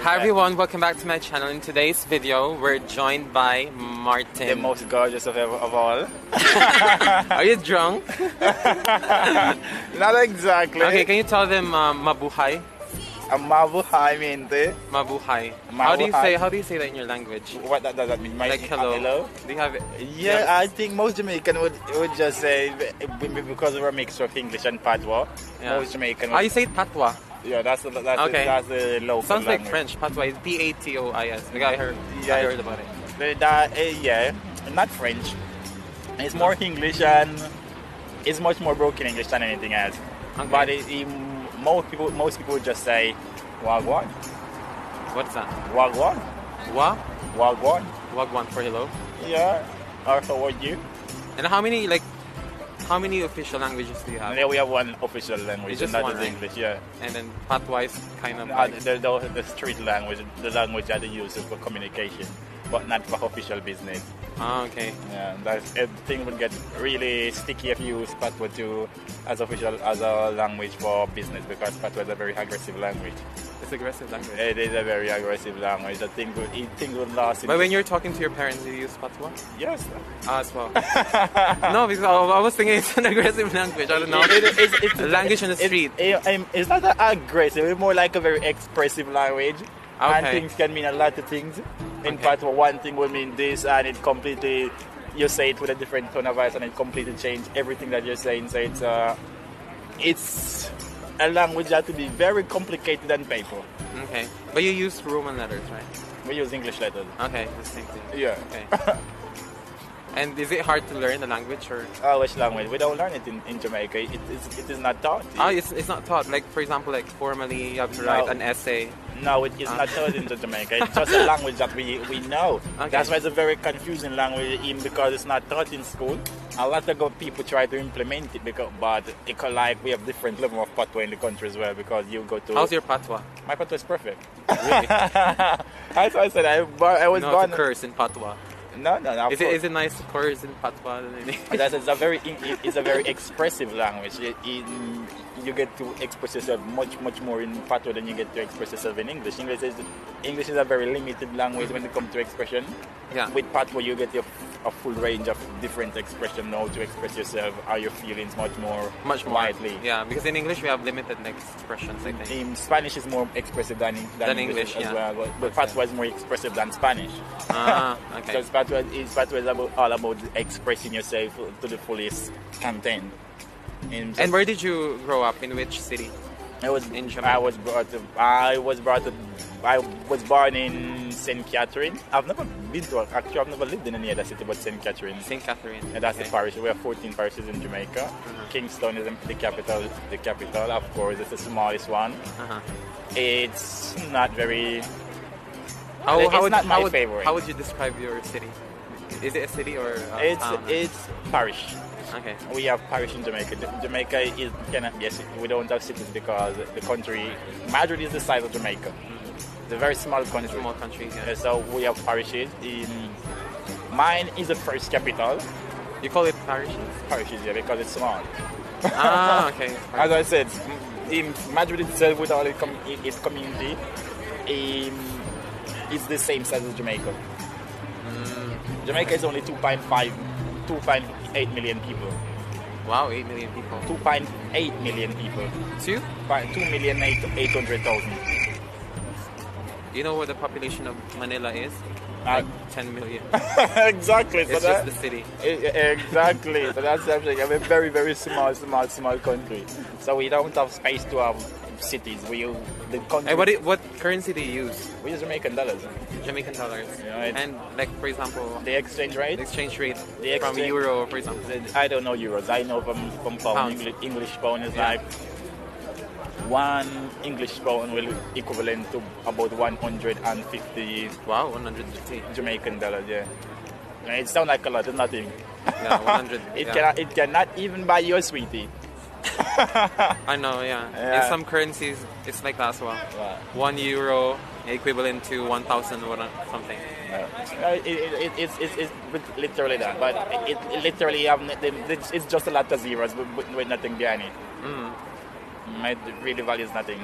Hi everyone, welcome back to my channel. In today's video, we're joined by Martin. The most gorgeous of all. Are you drunk? Not exactly. Okay, can you tell them mabuhay? Mabuhay mente. Mabuhay. Mabuhay. How do you say that in your language? What does that mean? Like hello. Do you have it? Yeah, I think most Jamaican would just say, because we're a mix of English and Patois. Yeah. Most Jamaican. You say patois. Yeah, that's the Okay. that's the local Sounds like language. French. Patois is Patois. Like I heard about it. Yeah, not French. It's more English and it's much more broken English than anything else. Okay. But most people would just say wagwan. What's that? Wagwan. Wagwan. Wagwan for hello. Yeah. Or how are you? And how many official languages do you have? Yeah, we have one official language, It's just and that one, is right? English. Yeah. And then patois is kind of like, The street language, the language that they use for communication, but not for official business. okay. Yeah, thing would get really sticky if you use patois as a language for business, because patois is a very aggressive language. It's aggressive language. It is a very aggressive language. The thing would last. But when you're talking to your parents, do you use patois? Yes. As well. No, because I was thinking it's an aggressive language. I don't know. It's a language on the street. It's not aggressive. It's more like a very expressive language. And Okay. things can mean a lot of things. In Okay. patois, one thing will mean this, and it completely, you say it with a different tone of voice, and it completely changes everything that you're saying. So it's a language that will be very complicated on paper. Okay. But you use Roman letters, right? We use English letters. Okay, the same thing. Yeah. Okay. And is it hard to learn the language or? Which language? We don't learn it in Jamaica. It is not taught. It's not taught. Like for example, like formally you have to write an essay. No, it is not taught in Jamaica. It's just a language that we know. Okay. That's why it's a very confusing language, even because it's not taught in school. A lot of people try to implement it, but like we have different level of patois in the country as well. Because you go to. How's your patois? My patois is perfect. Really? That's why I said I was No, born. to curse in patois. No. Is it nice to curse in patois? It's a very expressive language. You get to express yourself much more in patois than you get to express yourself in English. English is a very limited language when it comes to expression. Yeah. With patois, you get a full range of different expression now to express yourself, how your feelings much more widely. Yeah, because in English we have limited expressions, I think. In Spanish is more expressive than English as yeah. well. But patois is more expressive than Spanish. Okay. Because patois is all about expressing yourself to the fullest content. And where did you grow up? In which city? In Jamaica. I was born in St. Catherine. I've never lived in any other city but St. Catherine. St. Catherine. And that's okay. the parish. We have 14 parishes in Jamaica. Kingston is the capital. The capital, of course, is the smallest one. It's not very. It's not my favorite. How would you describe your city? Is it a city or a town? It's parish. Okay. We have parish in Jamaica. Jamaica is we don't have cities because the country, Madrid is the size of Jamaica. It's a very small country. Small country, yeah. So we have parishes. Mine is the first capital. You call it parishes? Parishes, yeah, because it's small. Okay. As I said, in Madrid itself, with all its community, it's the same size as Jamaica. Jamaica is only 2.8 million people. Wow, 8 million people. 2.8 million people. 2,800,000. You know what the population of Manila is? Like 10 million. Exactly. It's just the city. Exactly. So that's something. I'm a very, very small country. So we don't have space to have cities. The country. And what currency do you use? We use Jamaican dollars. Jamaican dollars. Yeah, and like for example, the exchange rate. The exchange rate from euro, for example. I don't know euros. I know from pound. English pound is like 1 English pound will equivalent to about 150. Wow, 150 Jamaican dollars. Yeah. And it sounds like a lot. It's nothing. Yeah, 100. It cannot even buy you a sweetie. I know, yeah. In some currencies, it's like that as well. Wow. 1 euro equivalent to 1,000 or something. It's literally that, but it literally it's just a lot of zeros with nothing behind it. It really values nothing.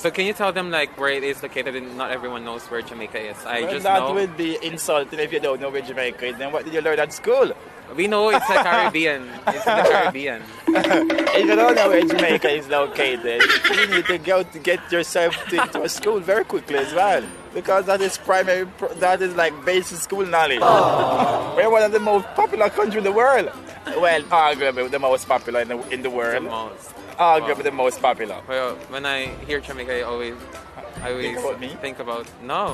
So can you tell them like where it is located? And not everyone knows where Jamaica is. I Well, just that know. would be insulting if you don't know where Jamaica is. Then what did you learn at school? We know it's the Caribbean. It's in the Caribbean. If you don't know where Jamaica is located, you need to go to get yourself to a school very quickly as well. Because that is that is like basic school knowledge. We're one of the most popular countries in the world. Well, arguably the most popular in the The world. most. Arguably the most popular. Well, when I hear Jamaica, I always Think about me? think about no.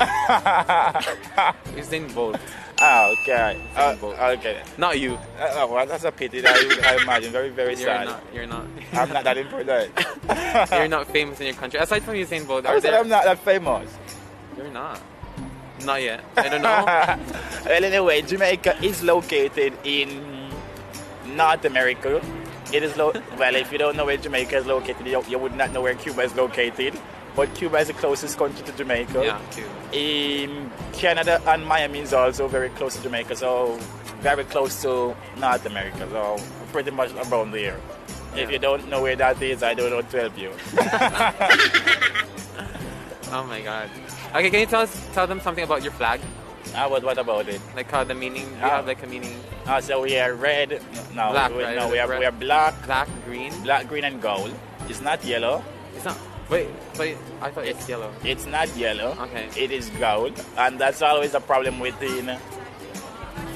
Usain Bolt, Okay. Bolt. Okay. not you. Well, that's a pity. I imagine very, very You're sad. not. You're not. I'm not that important. You're not famous in your country. Aside from Usain Bolt, I are said there? I'm not that famous. You're not. Not yet. I don't know. Well, anyway, Jamaica is located in North America. It is well, if you don't know where Jamaica is located, you would not know where Cuba is located. But Cuba is the closest country to Jamaica. Yeah, too. Canada and Miami is also very close to Jamaica, so very close to North America. So pretty much around there. If you don't know where that is, I don't know what to help you. Oh my God. Okay, can you tell them something about your flag? What about it? Like the meaning. Do you Ah. have like a meaning? So we are red. No, Black, we, right? no, Is we it are red? we are black, Black, green. green, and gold. It's not yellow. It's not. Wait. I thought it's yellow. It's not yellow. Okay. It is gold, and that's always a problem within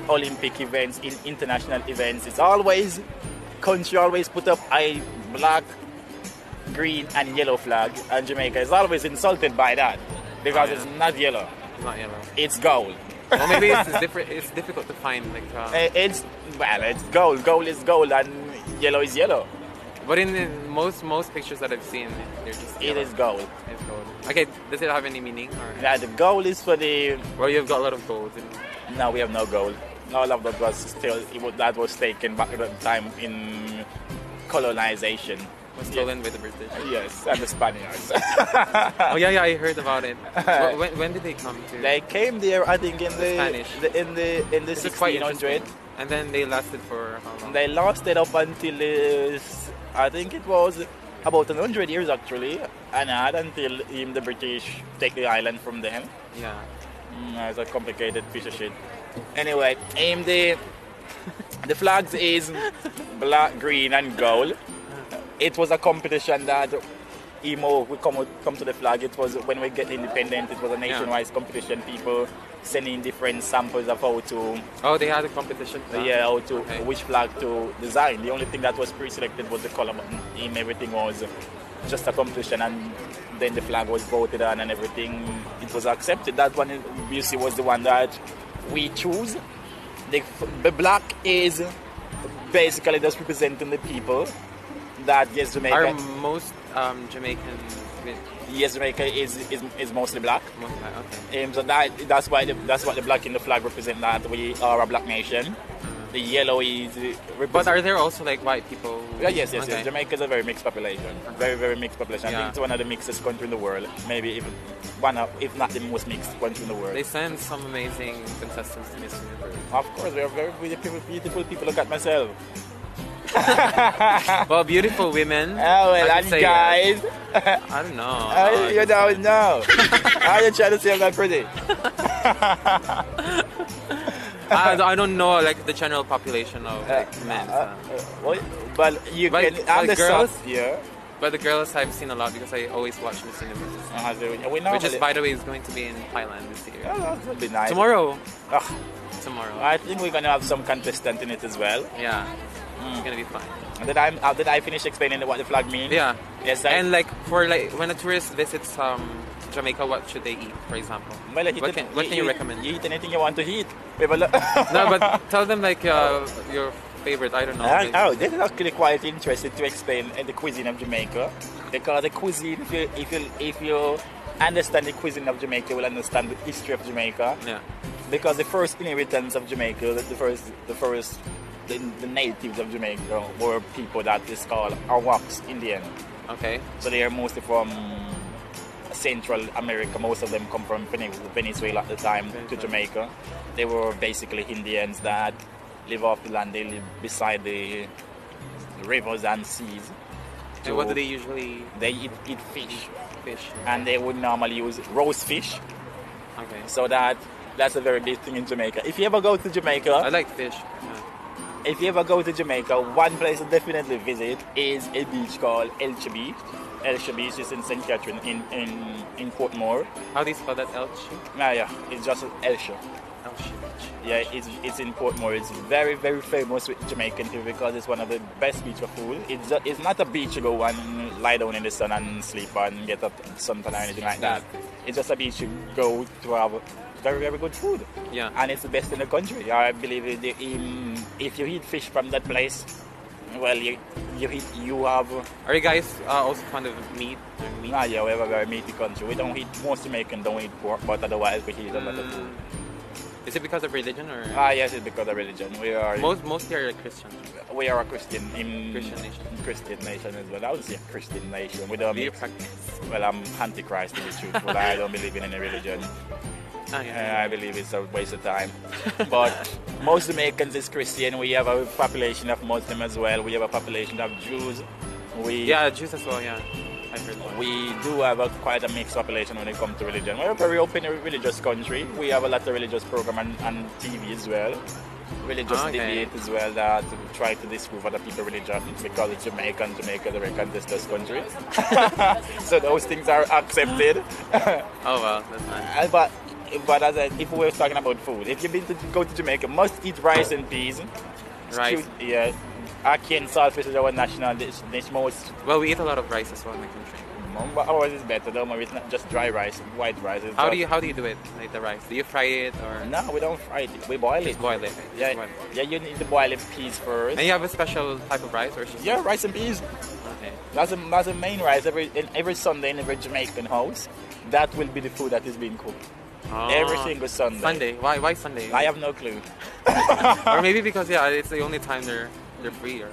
Olympic events, in international events. It's always country always put up a black, green, and yellow flag, and Jamaica is always insulted by that because Oh, yeah. it's not yellow. It's not yellow. It's gold. Well, maybe it's different. It's difficult to find like. It's gold. Gold is gold, and yellow is yellow. But in most pictures that I've seen, they're just. It yellow. is gold. It's gold. Okay. Does it have any meaning or? Yeah, the gold is for the. Well, you've got a lot of gold. In, No, we have no gold. All of that was that was taken back at the time in colonization. was stolen by the British. Yes, and the Spaniards. Oh yeah, I heard about it. When did they come to? They came there, I think, in the Spanish. in the This is quite 1600s. interesting. And then they lasted for how long? They lasted up until I think it was about 100 years actually, and until the British take the island from them. Yeah. It's a complicated piece of shit. Anyway, the flags is black, green, and gold. It was a competition that we come to the flag. It was when we get independent. It was a nationwide competition. People sending different samples of how to Oh, they had a competition. For that? how to Okay. which flag to design. The only thing that was pre-selected was the color. But everything was just a competition, and then the flag was voted on, and everything it was accepted. That one obviously was the one that we choose. The black is basically just representing the people. That yes, Jamaica. Are most Jamaican with Yes, Jamaica is mostly black. most okay. So that's what the black in the flag represent. That we are a black nation. The yellow is. But are there also like white people? Yeah, yes. Okay. Jamaica is a very mixed population. Very, very mixed population. I Yeah. think it's one of the mixest countries in the world. Maybe even if not the most mixed country in the world. They send some amazing contestants to Miss Universe. Of course, we are very beautiful people. Look at myself. Well, beautiful women. Oh, well, I and could say guys. I don't know. You don't know. How you trying to say I'm not pretty? I don't know like the general population of like, men. But you But- can but understand. girls? Yeah. But the girls I've seen a lot because I always watch Miss Universe. We know. Which is, by the way, is going to be in Thailand this year. that would be nice. Tomorrow. Ugh, Tomorrow. I think we're gonna have some contestant in it as well. Yeah. It's gonna be fun. Did I finish explaining what the flag means? Yeah. Yes. And like for like when a tourist visits Jamaica, what should they eat, for example? Well, What can you recommend? You eat anything you want to eat. We have a No, but tell them like your favorite. I don't know. like- Oh, this is actually quite interesting to explain the cuisine of Jamaica, because the cuisine, if you understand the cuisine of Jamaica, you will understand the history of Jamaica. Yeah. Because the first inhabitants of Jamaica, the natives of Jamaica were people that is called Arawaks Indian. Okay. So they are mostly from Central America. Most of them come from Venezuela at the time to Jamaica. They were basically Indians that live off the land. They live beside the rivers and seas. And what do they usually? They eat fish. Fish. and they would normally use roast fish. Okay. So that's a very big thing in Jamaica. If you ever go to Jamaica, I like fish. Yeah. if you ever go to Jamaica, one place to definitely visit is a beach called El Chabi. El Chabi is just in St. Catherine in Portmore. How do you spell that? Elchi? Yeah, it's just El Chabi. Elchi. Yeah, it's in Portmore. It's very, very famous with Jamaican people because it's one of the best beach for food. It's not a beach to go and lie down in the sun and sleep and get up suntan or anything like that. It's just a beach to go to have very, very good food. Yeah. And it's the best in the country. I believe if you eat fish from that place, well, you have... Are you guys also fond of meat? Or meat? Nah, yeah, we have a very meaty country. We don't eat, most Jamaicans don't eat pork, but otherwise we eat a lot of food. Is it because of religion or? Yes, it's because of religion. We are Mostly are Christians. We are a Christian Christian nation. Christian nation as well. I would say a Christian nation. We don't Do you mix. practice? Well, I'm anti-Christ to be truthful. I don't believe in any religion. I believe it's a waste of time. But most Jamaicans is Christian. We have a population of Muslims as well. We have a population of Jews. Jews as well. Yeah, I heard that. We do have quite a mixed population when it comes to religion. We're a very open religious country. We have a lot of religious program on TV as well. Religious debate as well that try to disprove other people religion because it's Jamaica is a very contestless country. So those things are accepted. Oh well, that's nice. But if we were talking about food, if you've been to go to Jamaica, must eat rice and peas. Rice. Yeah. Ackee and saltfish is our national dish. Most. Well, we eat a lot of rice as well in my country. But ours is better though. It's not just dry rice, white rice. How do you do it? Like the rice? Do you fry it or? No, we don't fry it. We boil it. Just boil it. Yeah, Boil it. yeah. You need to boil the peas first. And you have a special type of rice or? Yeah, rice and peas. Okay. That's the main rice. Every Sunday in every Jamaican house, that will be the food that is being cooked. Oh. Every single Sunday. Sunday? Why Sunday? I have no clue. Or maybe because it's the only time they're free or.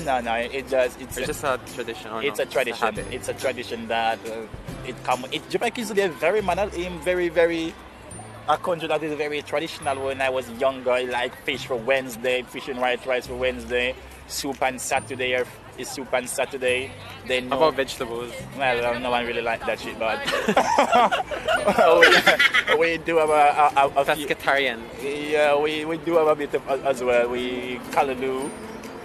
No, it's just a tradition. Or it's no? a tradition. It's a tradition that Jamaica is a very a country that is very traditional. When I was younger, I like fish for Wednesday, fish and white rice for Wednesday, soup on Saturday is soup on Saturday. Then how about vegetables? Well, no one really like that shit, but we do have a pescatarian. Yeah, we do have a bit of as well. We callaloo.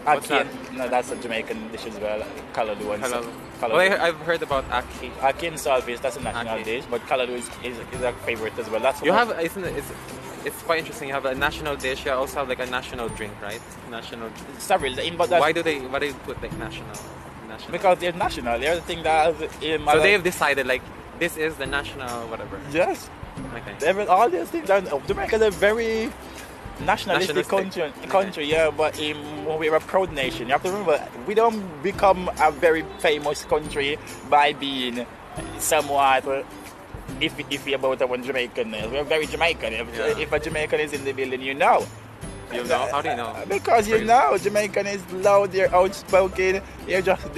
What's that? No, that's a Jamaican dish as well. Callaloo and Callaloo. Callaloo. Well, I've heard about ackee. Ackee and saltfish, that's a national dish, but callaloo is a favorite as well. That's you have, isn't it? It's quite interesting. You have a national dish. You also have like a national drink, right? National. Several. Why do they put like national? Because they're national. They're the thing that. So they have decided like this is the national whatever. Yes. Okay. All these things. Jamaica is a very nationalistic country, yeah, but we're a proud nation. You have to remember, we don't become a very famous country by being somewhat. If you're about one Jamaican, we're very Jamaican. If a Jamaican is in the building, you know. You know? How do you know? Because you know, Jamaican is loud, they're outspoken, you're just